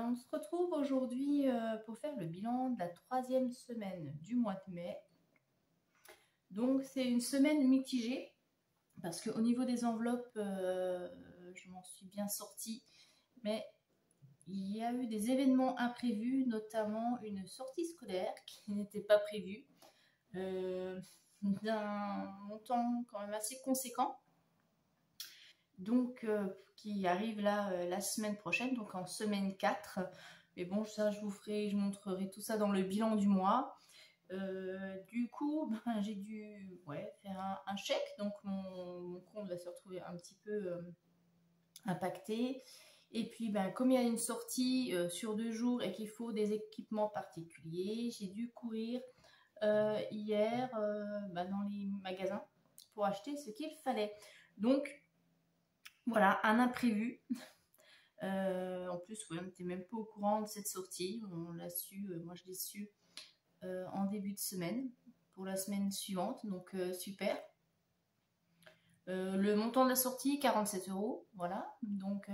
On se retrouve aujourd'hui pour faire le bilan de la 3e semaine du mois de mai. Donc c'est une semaine mitigée parce qu'au niveau des enveloppes, je m'en suis bien sortie, mais il y a eu des événements imprévus, notamment une sortie scolaire qui n'était pas prévue, d'un montant quand même assez conséquent. Donc qui arrive là la semaine prochaine, donc en semaine 4. Mais bon, ça je montrerai tout ça dans le bilan du mois. Du coup, j'ai dû faire un chèque, donc mon compte va se retrouver un petit peu impacté. Et puis comme il y a une sortie sur 2 jours et qu'il faut des équipements particuliers, j'ai dû courir hier dans les magasins pour acheter ce qu'il fallait. Donc voilà, un imprévu. En plus, on n'était même pas au courant de cette sortie. On l'a su, moi je l'ai su en début de semaine, pour la semaine suivante. Donc super. Le montant de la sortie, 47 €. Voilà. Donc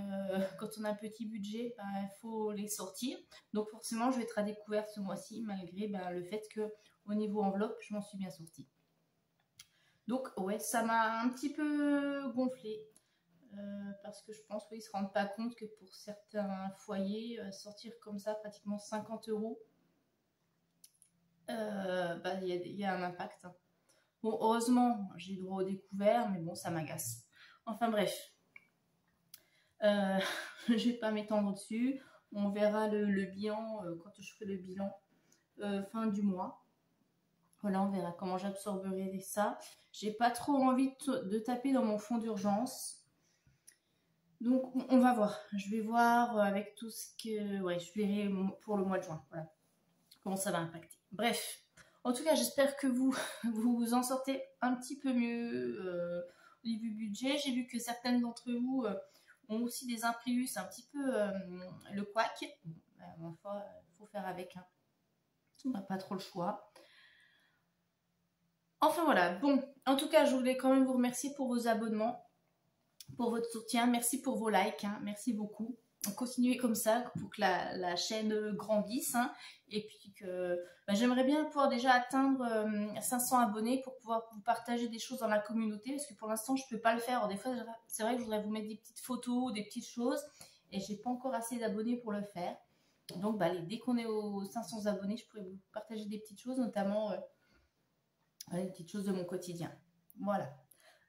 quand on a un petit budget, il faut les sortir. Donc forcément, je vais être à découvert ce mois-ci, malgré le fait que au niveau enveloppe, je m'en suis bien sortie. Donc ouais, ça m'a un petit peu gonflé. Parce que je pense qu'ils ne se rendent pas compte que pour certains foyers, sortir comme ça pratiquement 50 €, il y a un impact. Bon, heureusement, j'ai droit au découvert, mais bon, ça m'agace. Enfin bref, je vais pas m'étendre dessus. On verra le bilan quand je ferai le bilan fin du mois. Voilà, on verra comment j'absorberai ça. J'ai pas trop envie de taper dans mon fonds d'urgence. Donc on va voir, je vais voir avec tout ce que... Ouais, je verrai pour le mois de juin, voilà, comment ça va impacter. Bref, en tout cas j'espère que vous vous en sortez un petit peu mieux au niveau du budget. J'ai vu que certaines d'entre vous ont aussi des imprévus, c'est un petit peu le couac. Bon, faut faire avec, hein. On n'a pas trop le choix. Enfin voilà, bon, en tout cas je voulais quand même vous remercier pour vos abonnements, pour votre soutien, merci pour vos likes, hein, merci beaucoup. Continuez comme ça pour que la chaîne grandisse, hein, et puis que j'aimerais bien pouvoir déjà atteindre 500 abonnés pour pouvoir vous partager des choses dans la communauté, parce que pour l'instant je ne peux pas le faire. Alors, des fois c'est vrai que je voudrais vous mettre des petites photos, des petites choses, et j'ai pas encore assez d'abonnés pour le faire. Donc dès qu'on est aux 500 abonnés, je pourrais vous partager des petites choses, notamment des petites choses de mon quotidien. Voilà.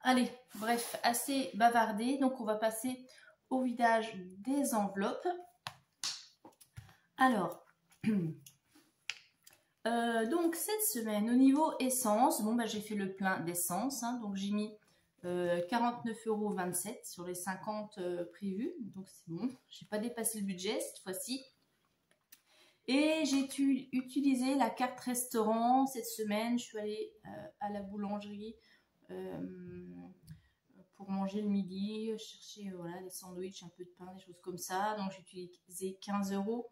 Allez, bref, assez bavardé. Donc, on va passer au vidage des enveloppes. Alors, donc cette semaine, au niveau essence, j'ai fait le plein d'essence. Hein, donc, j'ai mis 49,27 € sur les 50 prévus. Donc, c'est bon. Je n'ai pas dépassé le budget cette fois-ci. Et j'ai utilisé la carte restaurant cette semaine. Je suis allée à la boulangerie pour manger le midi, chercher des sandwichs, un peu de pain, des choses comme ça. Donc j'ai utilisé 15 €.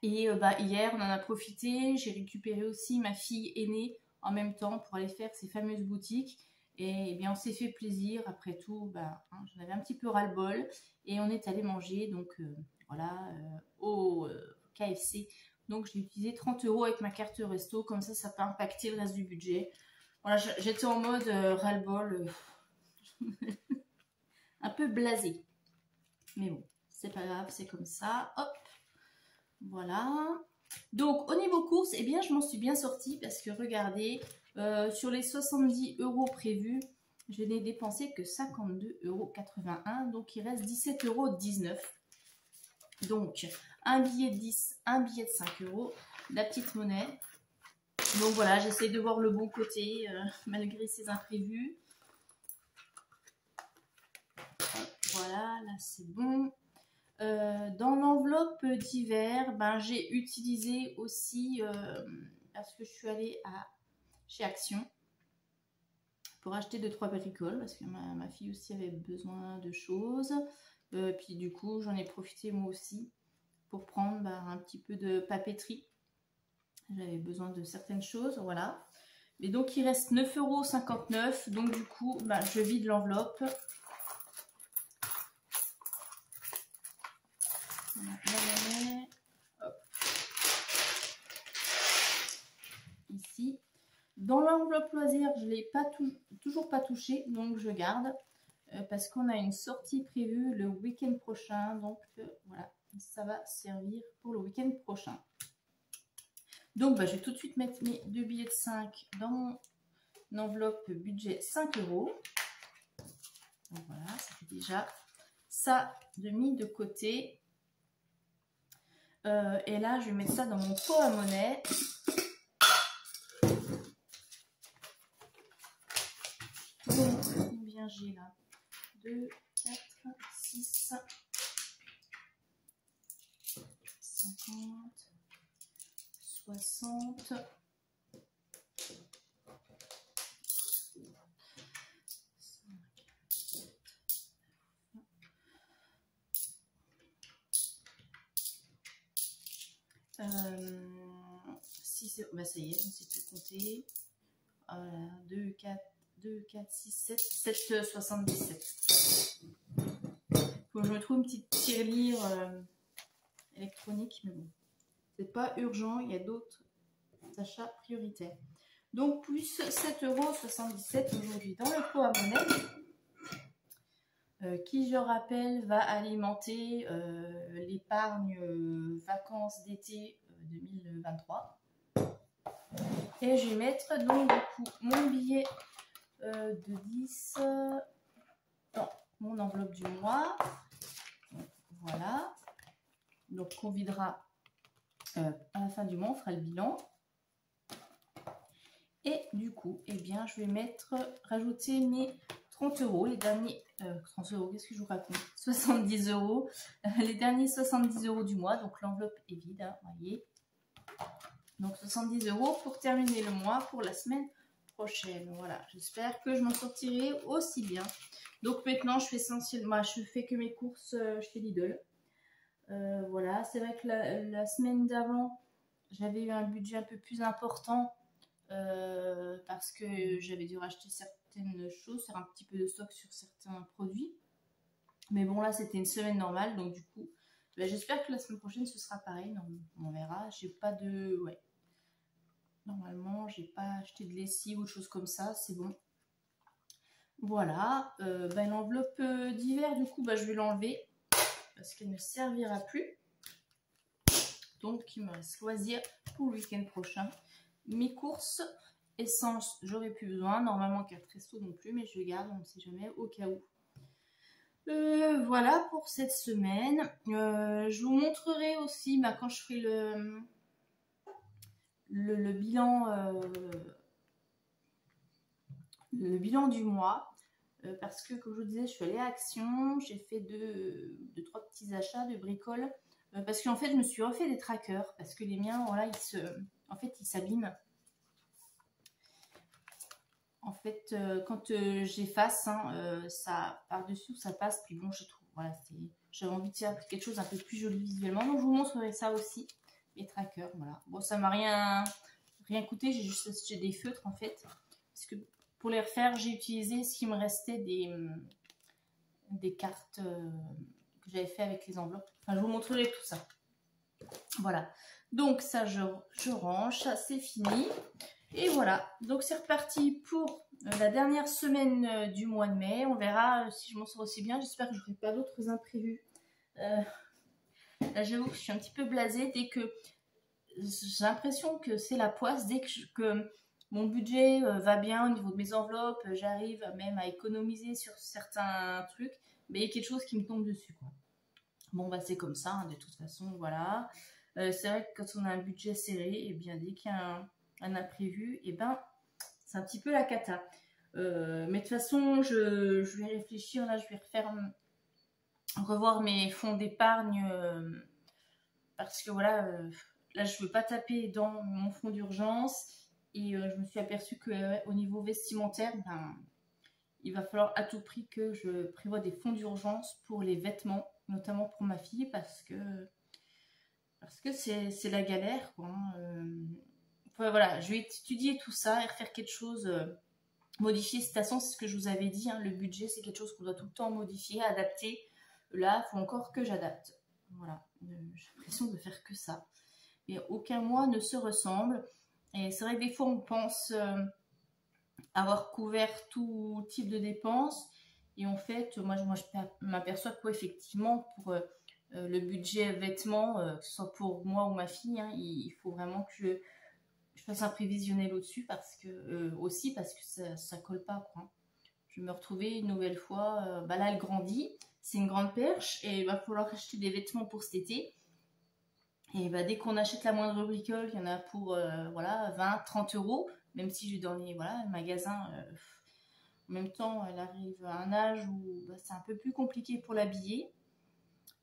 Et hier, on en a profité. J'ai récupéré aussi ma fille aînée en même temps pour aller faire ces fameuses boutiques. Et bien, on s'est fait plaisir. Après tout, j'en avais un petit peu ras-le-bol. Et on est allé manger donc au KFC. Donc j'ai utilisé 30 € avec ma carte resto. Comme ça peut impacter le reste du budget. Voilà, j'étais en mode ras-le-bol. Un peu blasé, mais bon, c'est pas grave, c'est comme ça. Hop, voilà. Donc au niveau courses, eh bien je m'en suis bien sortie parce que regardez, sur les 70 € prévus, je n'ai dépensé que 52,81 €, donc il reste 17,19 €. Donc un billet de 10, un billet de 5 €, la petite monnaie. Donc voilà, j'essaie de voir le bon côté malgré ces imprévus. Voilà, là c'est bon. Dans l'enveloppe d'hiver, j'ai utilisé aussi, parce que je suis allée chez Action pour acheter 2-3 bricoles, parce que ma fille aussi avait besoin de choses. Puis du coup, j'en ai profité moi aussi pour prendre un petit peu de papeterie. J'avais besoin de certaines choses, voilà. Et donc, il reste 9,59 €. Donc du coup, je vide l'enveloppe. Voilà, ici. Dans l'enveloppe loisir, je ne l'ai toujours pas touché, donc je garde. Parce qu'on a une sortie prévue le week-end prochain. Donc voilà, ça va servir pour le week-end prochain. Donc je vais tout de suite mettre mes 2 billets de 5 dans mon enveloppe budget 5 €. Donc voilà, ça fait déjà ça de mis de côté. Et là, je vais mettre ça dans mon pot à monnaie. Donc, combien j'ai là? 2, 4, 6, 50, 60, 6, bah ça y est, je ne sais plus compter. Voilà, 2, 4, 6, 7, 77. Faut que je me trouve une petite tirelire électronique, mais bon, c'est pas urgent, il y a d'autres achats prioritaires. Donc plus 7,77 € aujourd'hui dans le pot à monnaie, qui je rappelle va alimenter l'épargne vacances d'été 2023. Et je vais mettre donc du coup mon billet de 10 dans mon enveloppe du mois. Donc, voilà. Donc on videra à la fin du mois, on fera le bilan. Et du coup, eh bien, je vais rajouter mes 30 €, les derniers 30 €, qu'est-ce que je vous raconte, 70 €, les derniers 70 € du mois. Donc l'enveloppe est vide, hein, voyez. Donc 70 € pour terminer le mois pour la semaine prochaine. Voilà, j'espère que je m'en sortirai aussi bien. Donc maintenant, je fais essentiellement, je fais que mes courses chez Lidl. Voilà, c'est vrai que la semaine d'avant, j'avais eu un budget un peu plus important parce que j'avais dû racheter certaines choses, faire un petit peu de stock sur certains produits. Mais bon, là, c'était une semaine normale, donc du coup, j'espère que la semaine prochaine, ce sera pareil. On verra. J'ai pas de... Ouais. Normalement, j'ai pas acheté de lessive ou de choses comme ça, c'est bon. Voilà. L'enveloppe d'hiver, du coup, je vais l'enlever parce qu'elle ne servira plus. Donc, il me reste loisir pour le week-end prochain. Mes courses, essence, j'aurais plus besoin. Normalement, carte resto non plus, mais je garde, on ne sait jamais, au cas où. Voilà pour cette semaine. Je vous montrerai aussi quand je ferai le bilan du mois. Parce que, comme je vous disais, je suis allée à Action. J'ai fait deux, trois petits achats de bricoles. Parce qu'en fait, je me suis refait des trackers. Parce que les miens, voilà, ils s'abîment. En fait, quand j'efface, ça par-dessus, ça passe. Puis bon, je trouve, voilà, j'avais envie de faire quelque chose un peu plus joli visuellement. Donc, je vous montrerai ça aussi, mes trackers. Voilà. Bon, ça m'a rien coûté. J'ai juste acheté des feutres, en fait. Parce que pour les refaire, j'ai utilisé ce qui me restait des cartes que j'avais fait avec les enveloppes. Enfin, je vous montrerai tout ça. Voilà. Donc, ça, je range. Ça, c'est fini. Et voilà, donc c'est reparti pour la dernière semaine du mois de mai. On verra si je m'en sors aussi bien. J'espère que je n'aurai pas d'autres imprévus. Là, j'avoue que je suis un petit peu blasée. Dès que j'ai l'impression que c'est la poisse, dès que mon budget va bien au niveau de mes enveloppes, j'arrive même à économiser sur certains trucs, mais il y a quelque chose qui me tombe dessus, quoi. Bon, c'est comme ça, hein, de toute façon, voilà. C'est vrai que quand on a un budget serré, et bien dès qu'il y a un imprévu, et c'est un petit peu la cata. Mais de toute façon, je vais réfléchir, là, je vais revoir mes fonds d'épargne, parce que voilà, là, je ne veux pas taper dans mon fonds d'urgence, et je me suis aperçue qu'au niveau vestimentaire, il va falloir à tout prix que je prévoie des fonds d'urgence pour les vêtements, notamment pour ma fille, parce que c'est la galère, quoi. Voilà, je vais étudier tout ça et refaire quelque chose, modifier. De toute façon, c'est ce que je vous avais dit, hein, le budget, c'est quelque chose qu'on doit tout le temps modifier, adapter. Là, il faut encore que j'adapte. Voilà, j'ai l'impression de faire que ça. Et aucun mois ne se ressemble. Et c'est vrai que des fois, on pense avoir couvert tout type de dépenses. Et en fait, moi je m'aperçois qu'effectivement, pour le budget vêtements, que ce soit pour moi ou ma fille, hein, il faut vraiment que je fasse un prévisionnel au-dessus aussi parce que ça colle pas, quoi. Je vais me retrouver une nouvelle fois, bah là elle grandit, c'est une grande perche et il va falloir acheter des vêtements pour cet été. Et bah, dès qu'on achète la moindre bricole, il y en a pour voilà, 20, 30 euros, même si je vais dans les magasins. En même temps, elle arrive à un âge où bah, c'est un peu plus compliqué pour l'habiller,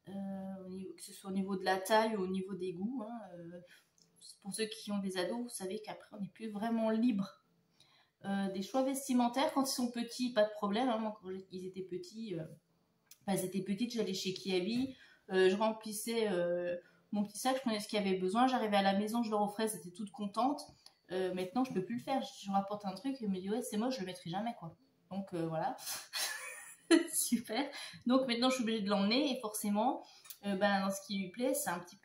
que ce soit au niveau de la taille ou au niveau des goûts. Hein, pour ceux qui ont des ados, vous savez qu'après on n'est plus vraiment libre des choix vestimentaires. Quand ils sont petits, pas de problème. Hein. Moi, quand ils étaient petits, elles étaient petites, j'allais chez Kiabi, je remplissais mon petit sac, je prenais ce qu'il y avait besoin, j'arrivais à la maison, je leur offrais, elles étaient toutes contentes. Maintenant, je peux plus le faire. Je rapporte un truc et elle me dit ouais, c'est moche, je le mettrai jamais, quoi. Donc voilà, super. Donc maintenant, je suis obligée de l'emmener et forcément, dans ce qui lui plaît, c'est un petit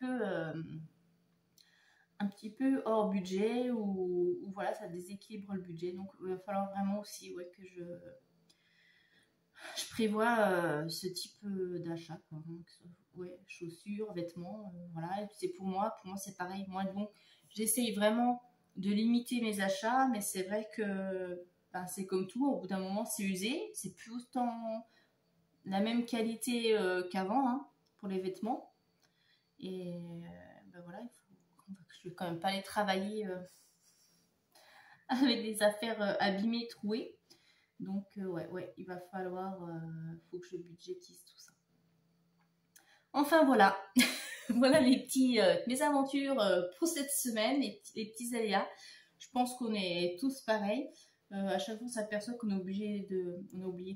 peu hors budget ou voilà, ça déséquilibre le budget. Donc il va falloir vraiment aussi que je prévois ce type d'achat, quoi. Donc, chaussures, vêtements, voilà. Et puis c'est pour moi c'est pareil. Moi, bon, j'essaye vraiment de limiter mes achats, mais c'est vrai que c'est comme tout, au bout d'un moment c'est usé, c'est plus autant la même qualité qu'avant, hein, pour les vêtements. Et voilà, je vais quand même pas aller travailler avec des affaires abîmées, trouées. Donc il va falloir, faut que je budgétise tout ça. Enfin voilà, voilà mes aventures pour cette semaine, les petits aléas. Je pense qu'on est tous pareils. À chaque fois, on s'aperçoit qu'on est oublié de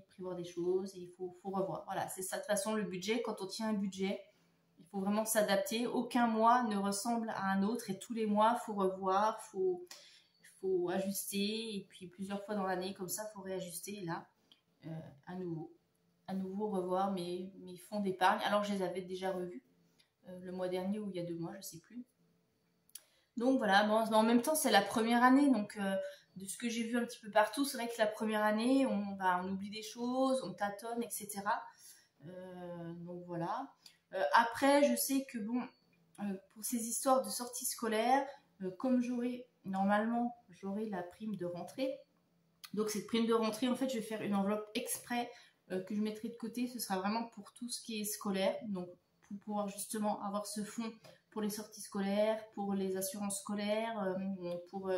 prévoir des choses et il faut revoir. Voilà, c'est ça de toute façon le budget. Quand on tient un budget, il faut vraiment s'adapter. Aucun mois ne ressemble à un autre et tous les mois, il faut revoir, faut ajuster et puis plusieurs fois dans l'année, comme ça, il faut réajuster et là, à nouveau revoir mes fonds d'épargne. Alors, je les avais déjà revus le mois dernier ou il y a 2 mois, je ne sais plus. Donc voilà, bon, en même temps, c'est la première année, donc de ce que j'ai vu un petit peu partout, c'est vrai que la première année, on oublie des choses, on tâtonne, etc. Donc voilà. Après, je sais que bon, pour ces histoires de sortie scolaire, comme normalement, j'aurai la prime de rentrée. Donc cette prime de rentrée, en fait, je vais faire une enveloppe exprès que je mettrai de côté. Ce sera vraiment pour tout ce qui est scolaire. Donc pour pouvoir justement avoir ce fonds pour les sorties scolaires, pour les assurances scolaires, pour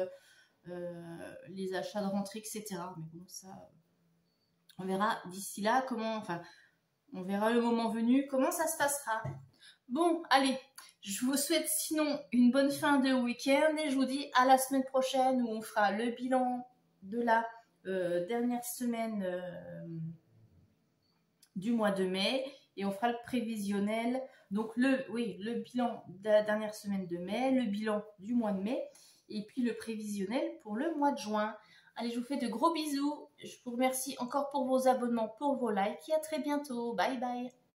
les achats de rentrée, etc. Mais bon, ça, on verra d'ici là on verra le moment venu comment ça se passera. Bon, allez, je vous souhaite sinon une bonne fin de week-end et je vous dis à la semaine prochaine où on fera le bilan de la dernière semaine du mois de mai et on fera le prévisionnel. Donc le bilan de la dernière semaine de mai, le bilan du mois de mai et puis le prévisionnel pour le mois de juin. Allez, je vous fais de gros bisous. Je vous remercie encore pour vos abonnements, pour vos likes et à très bientôt. Bye bye.